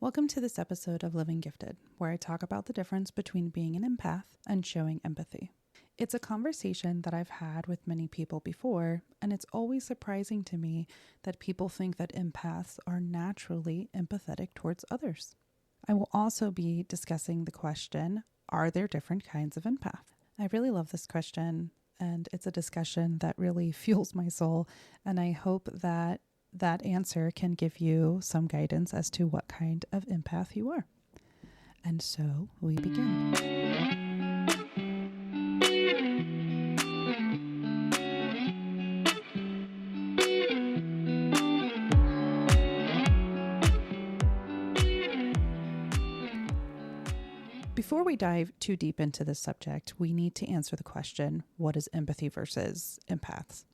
Welcome to this episode of Living Gifted, where I talk about the difference between being an empath and showing empathy. It's a conversation that I've had with many people before, and it's always surprising to me that people think that empaths are naturally empathetic towards others. I will also be discussing the question, are there different kinds of empath? I really love this question, and it's a discussion that really fuels my soul, and I hope that answer can give you some guidance as to what kind of empath you are. And so we begin. Before we dive too deep into this subject, we need to answer the question, what is empathy versus empaths?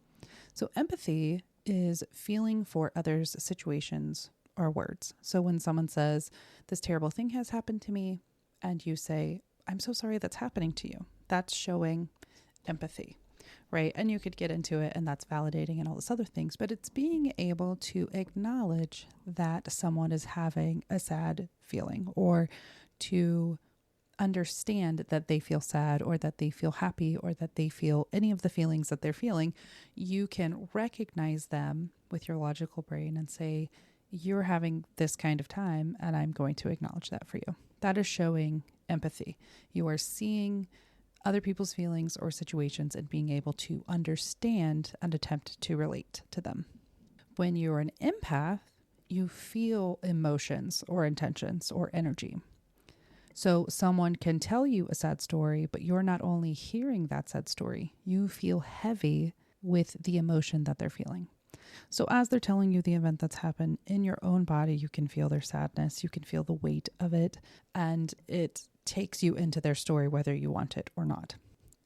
So empathy is feeling for others' situations or words. So when someone says, this terrible thing has happened to me, and you say, I'm so sorry that's happening to you, that's showing empathy, right? And you could get into it, and that's validating and all this other things, but it's being able to acknowledge that someone is having a sad feeling, or to understand that they feel sad or that they feel happy or that they feel any of the feelings that they're feeling. You can recognize them with your logical brain and say, you're having this kind of time and I'm going to acknowledge that for you. That is showing empathy. You are seeing other people's feelings or situations and being able to understand and attempt to relate to them. When you're an empath, you feel emotions or intentions or energy. So someone can tell you a sad story, but you're not only hearing that sad story, you feel heavy with the emotion that they're feeling. So as they're telling you the event that's happened in your own body, you can feel their sadness, you can feel the weight of it, and it takes you into their story whether you want it or not.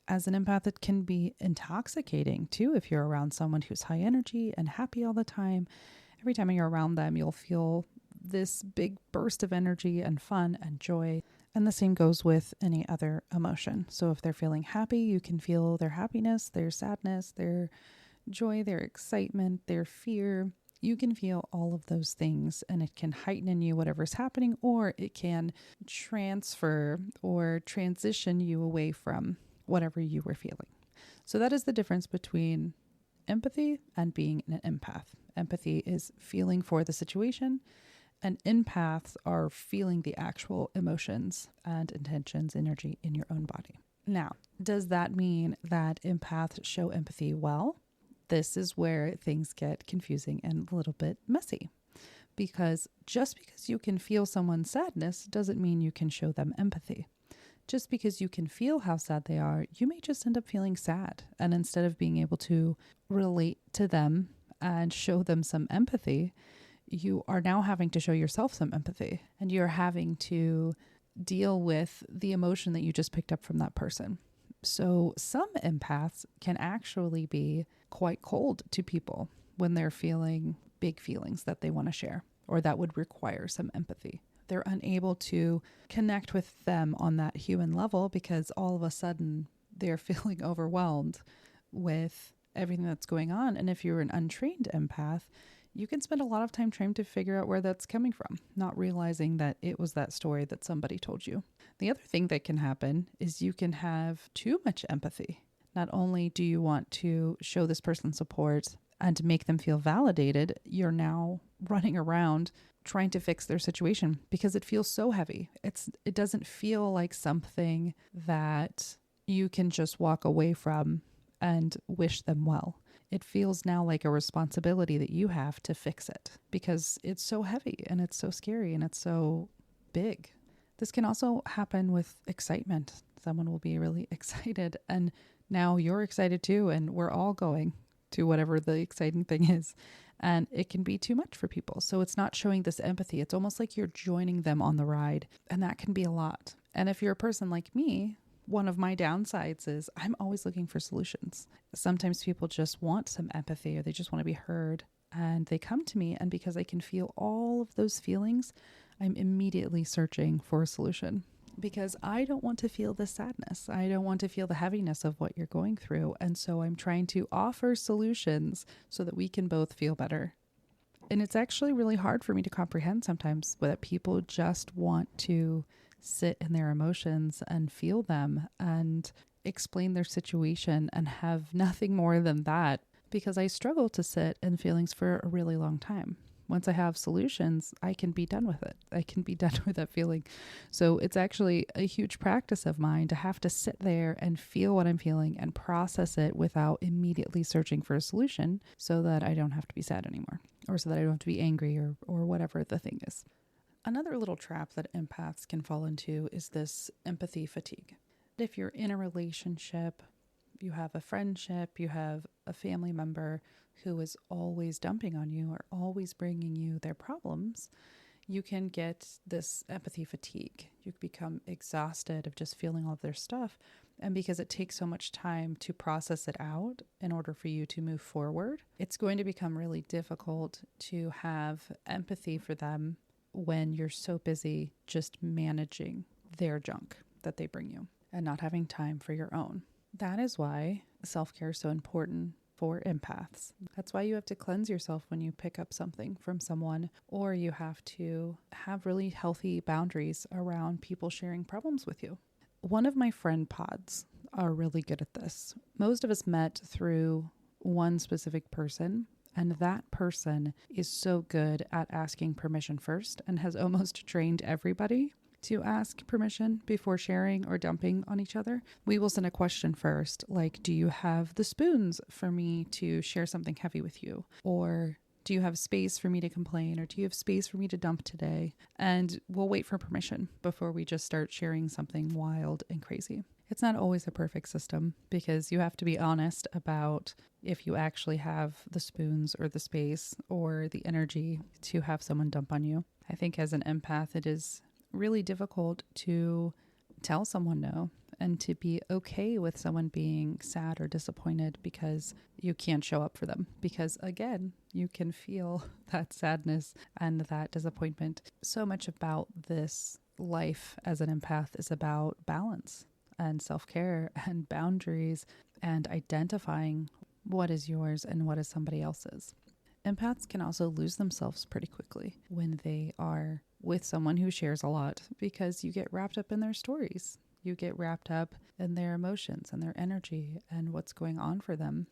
As an empath, it can be intoxicating too if you're around someone who's high energy and happy all the time. Every time you're around them, you'll feel this big burst of energy and fun and joy. And the same goes with any other emotion. So if they're feeling happy, you can feel their happiness, their sadness, their joy, their excitement, their fear. You can feel all of those things, and it can heighten in you whatever's happening, or it can transfer or transition you away from whatever you were feeling. So that is the difference between empathy and being an empath. Empathy is feeling for the situation, and empaths are feeling the actual emotions and intentions, energy in your own body. Now, does that mean that empaths show empathy well? This is where things get confusing and a little bit messy, because just because you can feel someone's sadness doesn't mean you can show them empathy. Just because you can feel how sad they are, you may just end up feeling sad. And instead of being able to relate to them and show them some empathy, you are now having to show yourself some empathy, and you're having to deal with the emotion that you just picked up from that person. So some empaths can actually be quite cold to people when they're feeling big feelings that they want to share, or that would require some empathy. They're unable to connect with them on that human level because all of a sudden they're feeling overwhelmed with everything that's going on. And if you're an untrained empath, you can spend a lot of time trying to figure out where that's coming from, not realizing that it was that story that somebody told you. The other thing that can happen is you can have too much empathy. Not only do you want to show this person support and to make them feel validated, you're now running around trying to fix their situation because it feels so heavy. It doesn't feel like something that you can just walk away from and wish them well. It feels now like a responsibility that you have to fix it because it's so heavy and it's so scary and it's so big. This can also happen with excitement. Someone will be really excited and now you're excited too, and we're all going to whatever the exciting thing is. And it can be too much for people. So it's not showing this empathy. It's almost like you're joining them on the ride, and that can be a lot. And if you're a person like me, one of my downsides is I'm always looking for solutions. Sometimes people just want some empathy or they just want to be heard, and they come to me, and because I can feel all of those feelings, I'm immediately searching for a solution because I don't want to feel the sadness. I don't want to feel the heaviness of what you're going through. And so I'm trying to offer solutions so that we can both feel better. And it's actually really hard for me to comprehend sometimes that people just want to sit in their emotions and feel them and explain their situation and have nothing more than that, because I struggle to sit in feelings for a really long time. Once I have solutions, I can be done with it. I can be done with that feeling. So it's actually a huge practice of mine to have to sit there and feel what I'm feeling and process it without immediately searching for a solution, so that I don't have to be sad anymore, or so that I don't have to be angry, or whatever the thing is. Another little trap that empaths can fall into is this empathy fatigue. If you're in a relationship, you have a friendship, you have a family member who is always dumping on you or always bringing you their problems, you can get this empathy fatigue. You become exhausted of just feeling all of their stuff. And because it takes so much time to process it out in order for you to move forward, it's going to become really difficult to have empathy for them when you're so busy just managing their junk that they bring you and not having time for your own. That is why self-care is so important for empaths. That's why you have to cleanse yourself when you pick up something from someone, or you have to have really healthy boundaries around people sharing problems with you. One of my friend pods are really good at this. Most of us met through one specific person, and that person is so good at asking permission first and has almost trained everybody to ask permission before sharing or dumping on each other. We will send a question first, like, do you have the spoons for me to share something heavy with you? Or do you have space for me to complain? Or do you have space for me to dump today? And we'll wait for permission before we just start sharing something wild and crazy. It's not always a perfect system, because you have to be honest about if you actually have the spoons or the space or the energy to have someone dump on you. I think as an empath, it is really difficult to tell someone no and to be okay with someone being sad or disappointed because you can't show up for them. Because again, you can feel that sadness and that disappointment. So much about this life as an empath is about balance and self-care and boundaries and identifying what is yours and what is somebody else's. Empaths can also lose themselves pretty quickly when they are with someone who shares a lot, because you get wrapped up in their stories. You get wrapped up in their emotions and their energy and what's going on for them.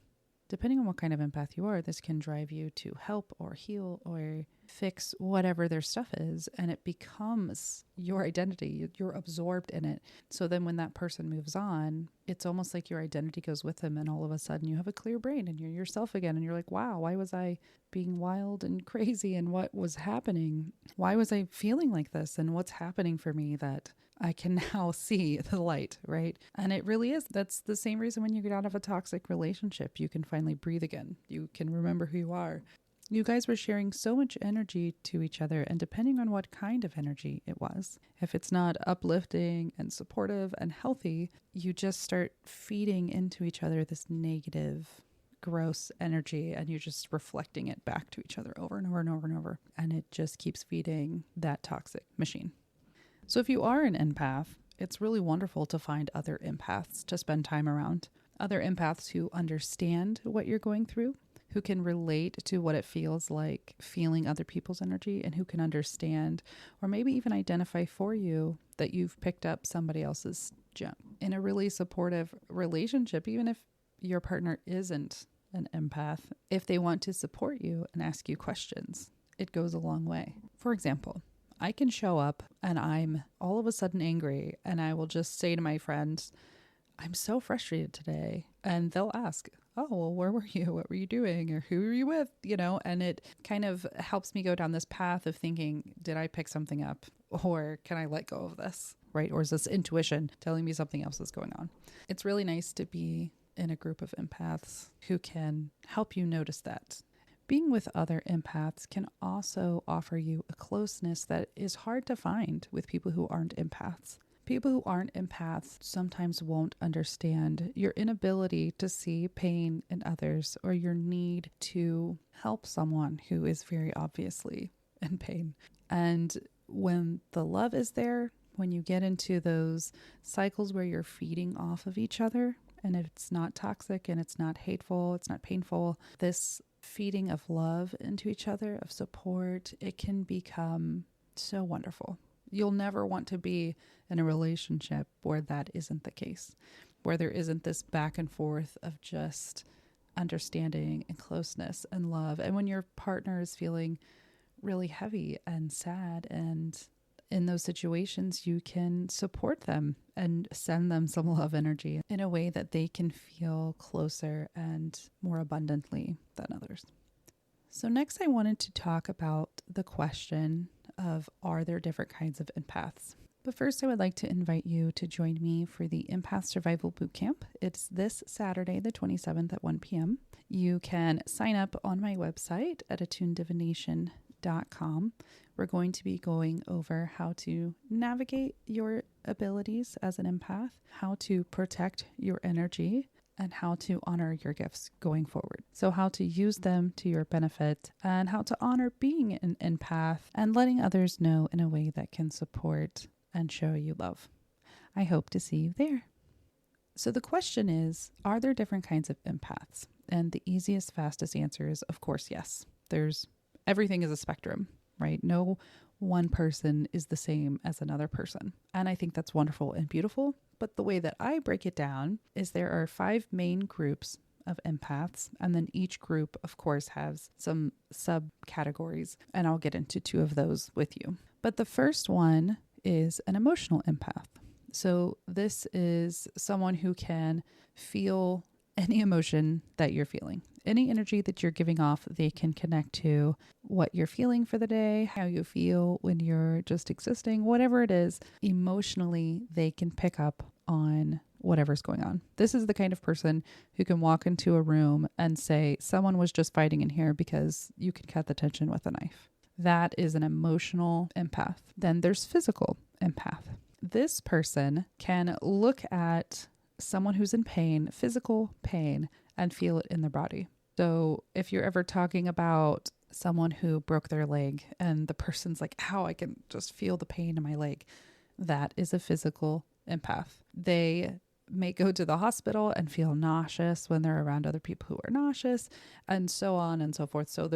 Depending on what kind of empath you are, this can drive you to help or heal or fix whatever their stuff is, and it becomes your identity. You're absorbed in it. So then when that person moves on, it's almost like your identity goes with them, and all of a sudden you have a clear brain and you're yourself again, and you're like, wow, why was I being wild and crazy, and what was happening? Why was I feeling like this, and what's happening for me that I can now see the light, right? And it really is. That's the same reason when you get out of a toxic relationship, you can finally breathe again. You can remember who you are. You guys were sharing so much energy to each other, and depending on what kind of energy it was, if it's not uplifting and supportive and healthy, you just start feeding into each other this negative, gross energy, and you're just reflecting it back to each other over and over and over and over. And it just keeps feeding that toxic machine. So if you are an empath, it's really wonderful to find other empaths to spend time around. Other empaths who understand what you're going through, who can relate to what it feels like feeling other people's energy, and who can understand or maybe even identify for you that you've picked up somebody else's junk. In a really supportive relationship, even if your partner isn't an empath, if they want to support you and ask you questions, it goes a long way. For example, I can show up and I'm all of a sudden angry, and I will just say to my friends, I'm so frustrated today. And they'll ask, oh, well, where were you? What were you doing? Or who were you with? And it kind of helps me go down this path of thinking, did I pick something up, or can I let go of this? Right? Or is this intuition telling me something else is going on? It's really nice to be in a group of empaths who can help you notice that. Being with other empaths can also offer you a closeness that is hard to find with people who aren't empaths. People who aren't empaths sometimes won't understand your inability to see pain in others, or your need to help someone who is very obviously in pain. And when the love is there, when you get into those cycles where you're feeding off of each other, and it's not toxic and it's not hateful, it's not painful, this feeding of love into each other, of support, it can become so wonderful. You'll never want to be in a relationship where that isn't the case, where there isn't this back and forth of just understanding and closeness and love. And when your partner is feeling really heavy and sad, and in those situations, you can support them and send them some love energy in a way that they can feel closer and more abundantly than others. So next, I wanted to talk about the question of, are there different kinds of empaths? But first, I would like to invite you to join me for the Empath Survival Bootcamp. It's this Saturday, the 27th at 1 p.m. You can sign up on my website at attunedivination.com. We're going to be going over how to navigate your abilities as an empath, how to protect your energy, and how to honor your gifts going forward. So how to use them to your benefit, and how to honor being an empath and letting others know in a way that can support and show you love. I hope to see you there. So the question is, are there different kinds of empaths? And the easiest, fastest answer is, of course, yes. Everything is a spectrum, right? No one person is the same as another person. And I think that's wonderful and beautiful. But the way that I break it down is there are 5 main groups of empaths. And then each group, of course, has some subcategories. And I'll get into 2 of those with you. But the first one is an emotional empath. So this is someone who can feel any emotion that you're feeling. Any energy that you're giving off, they can connect to what you're feeling for the day, how you feel when you're just existing, whatever it is. Emotionally, they can pick up on whatever's going on. This is the kind of person who can walk into a room and say, someone was just fighting in here because you can cut the tension with a knife. That is an emotional empath. Then there's physical empath. This person can look at someone who's in pain, physical pain, and feel it in their body. So if you're ever talking about someone who broke their leg and the person's like, ow, I can just feel the pain in my leg, that is a physical empath. They may go to the hospital and feel nauseous when they're around other people who are nauseous, and so on and so forth. So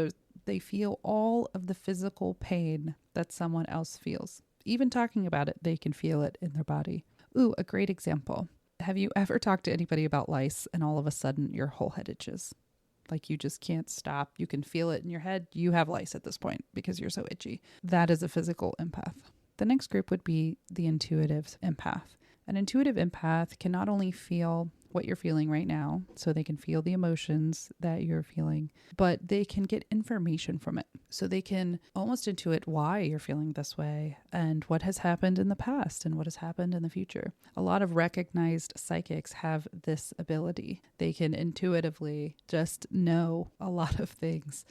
they feel all of the physical pain that someone else feels. Even talking about it, they can feel it in their body. Ooh, a great example. Have you ever talked to anybody about lice and all of a sudden your whole head itches? Like you just can't stop. You can feel it in your head. You have lice at this point because you're so itchy. That is a physical empath. The next group would be the intuitive empath. An intuitive empath can not only feel what you're feeling right now, so they can feel the emotions that you're feeling, but they can get information from it. So they can almost intuit why you're feeling this way and what has happened in the past and what has happened in the future. A lot of recognized psychics have this ability. They can intuitively just know a lot of things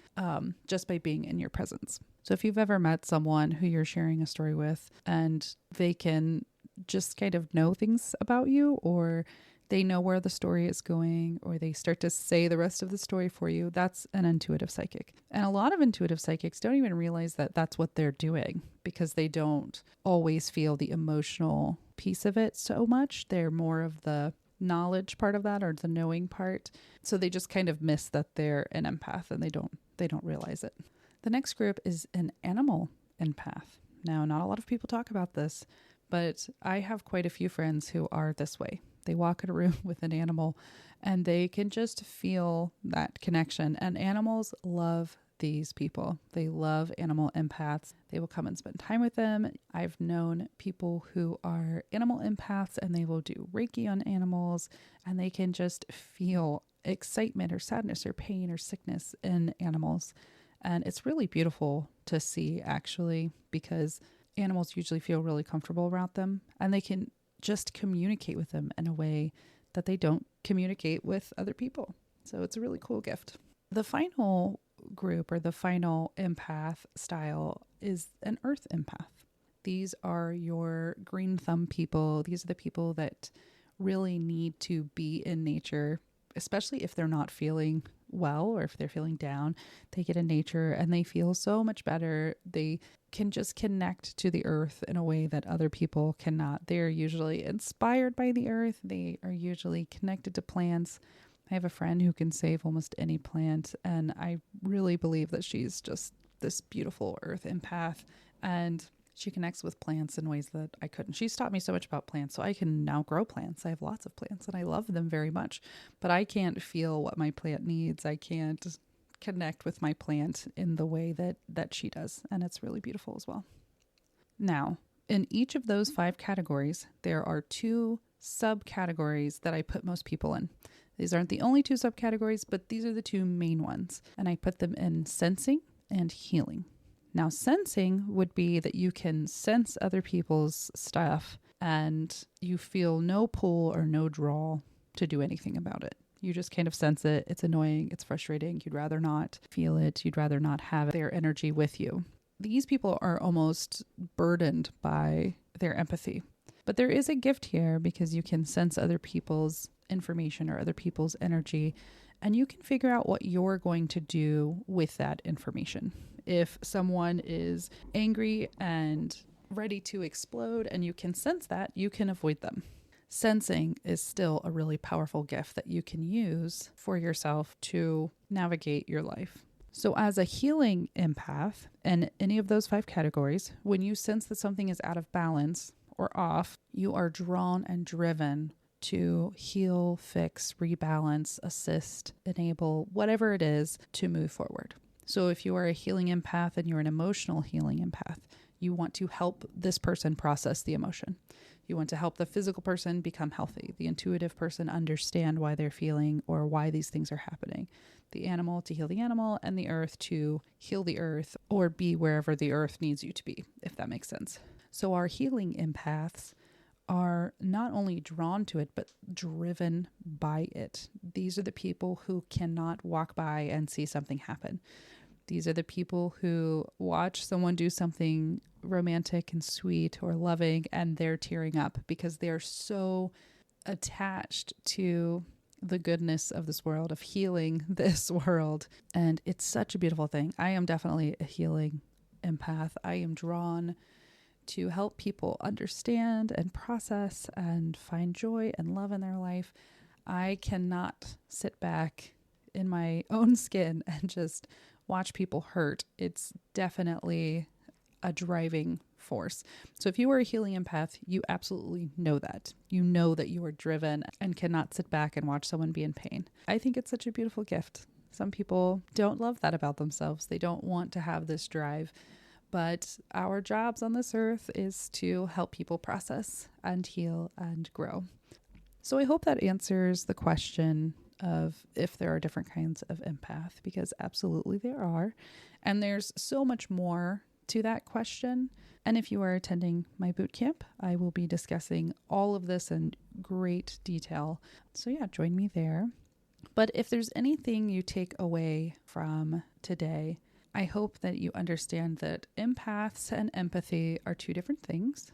just by being in your presence. So if you've ever met someone who you're sharing a story with and they can just kind of know things about you, or they know where the story is going, or they start to say the rest of the story for you, that's an intuitive psychic. And a lot of intuitive psychics don't even realize that that's what they're doing because they don't always feel the emotional piece of it so much. They're more of the knowledge part of that, or the knowing part. So they just kind of miss that they're an empath and they don't realize it. The next group is an animal empath. Now, not a lot of people talk about this, but I have quite a few friends who are this way. They walk in a room with an animal and they can just feel that connection. And animals love these people. They love animal empaths. They will come and spend time with them. I've known people who are animal empaths and they will do Reiki on animals, and they can just feel excitement or sadness or pain or sickness in animals. And it's really beautiful to see, actually, because animals usually feel really comfortable around them, and they can just communicate with them in a way that they don't communicate with other people. So it's a really cool gift. The final group, or the final empath style, is an earth empath. These are your green thumb people. These are the people that really need to be in nature, especially if they're not feeling well or if they're feeling down. They get in nature and they feel so much better. They can just connect to the earth in a way that other people cannot. They're usually inspired by the earth. They are usually connected to plants. I have a friend who can save almost any plant, and I really believe that she's just this beautiful earth empath, and she connects with plants in ways that I couldn't. She's taught me so much about plants, so I can now grow plants. I have lots of plants and I love them very much, but I can't feel what my plant needs. I can't connect with my plant in the way that she does, and it's really beautiful as well. Now, in each of those 5 categories, there are 2 subcategories that I put most people in. These aren't the only 2 subcategories, but these are the 2 main ones, and I put them in sensing and healing. Now, sensing would be that you can sense other people's stuff and you feel no pull or no draw to do anything about it. You just kind of sense it. It's annoying. It's frustrating. You'd rather not feel it. You'd rather not have their energy with you. These people are almost burdened by their empathy. But there is a gift here because you can sense other people's information or other people's energy, and you can figure out what you're going to do with that information. If someone is angry and ready to explode and you can sense that, you can avoid them. Sensing is still a really powerful gift that you can use for yourself to navigate your life. So as a healing empath in any of those 5 categories, when you sense that something is out of balance or off, you are drawn and driven to heal, fix, rebalance, assist, enable, whatever it is to move forward. So if you are a healing empath and you're an emotional healing empath, you want to help this person process the emotion. You want to help the physical person become healthy, the intuitive person understand why they're feeling or why these things are happening, the animal to heal the animal, and the earth to heal the earth or be wherever the earth needs you to be, if that makes sense. So our healing empaths are not only drawn to it, but driven by it. These are the people who cannot walk by and see something happen. These are the people who watch someone do something romantic and sweet or loving, and they're tearing up because they're so attached to the goodness of this world, of healing this world. And it's such a beautiful thing. I am definitely a healing empath. I am drawn to help people understand and process and find joy and love in their life. I cannot sit back in my own skin and just watch people hurt. It's definitely a driving force. So if you are a healing empath, you absolutely know that. You know that you are driven and cannot sit back and watch someone be in pain. I think it's such a beautiful gift. Some people don't love that about themselves. They don't want to have this drive. But our jobs on this earth is to help people process and heal and grow. So I hope that answers the question of if there are different kinds of empath, because absolutely there are. And there's so much more to that question. And if you are attending my boot camp, I will be discussing all of this in great detail. So yeah, join me there. But if there's anything you take away from today, I hope that you understand that empaths and empathy are 2 different things.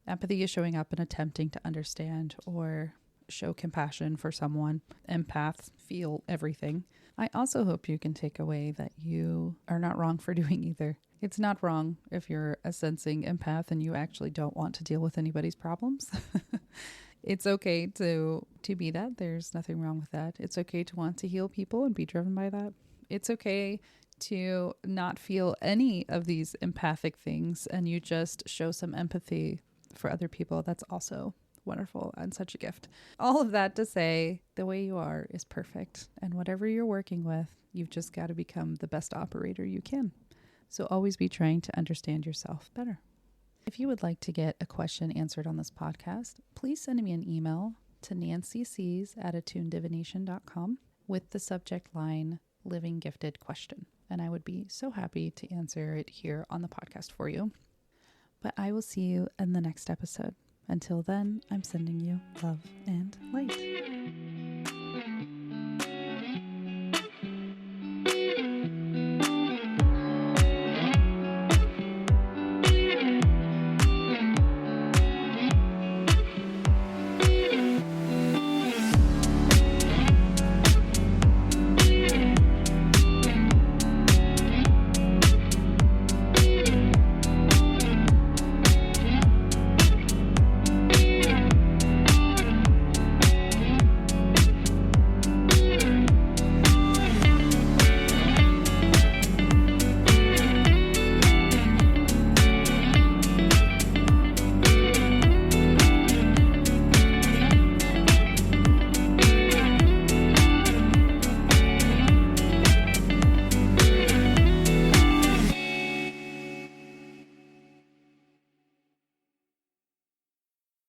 Empathy is showing up and attempting to understand or show compassion for someone. Empaths feel everything. I also hope you can take away that you are not wrong for doing either. It's not wrong if you're a sensing empath and you actually don't want to deal with anybody's problems. It's okay to be that. There's nothing wrong with that. It's okay to want to heal people and be driven by that. It's okay to not feel any of these empathic things and you just show some empathy for other people. That's also wonderful and such a gift. All of that to say, the way you are is perfect. And whatever you're working with, you've just got to become the best operator you can. So always be trying to understand yourself better. If you would like to get a question answered on this podcast, please send me an email to nancycs@attunedivination.com with the subject line Living Gifted Question. And I would be so happy to answer it here on the podcast for you. But I will see you in the next episode. Until then, I'm sending you love and light.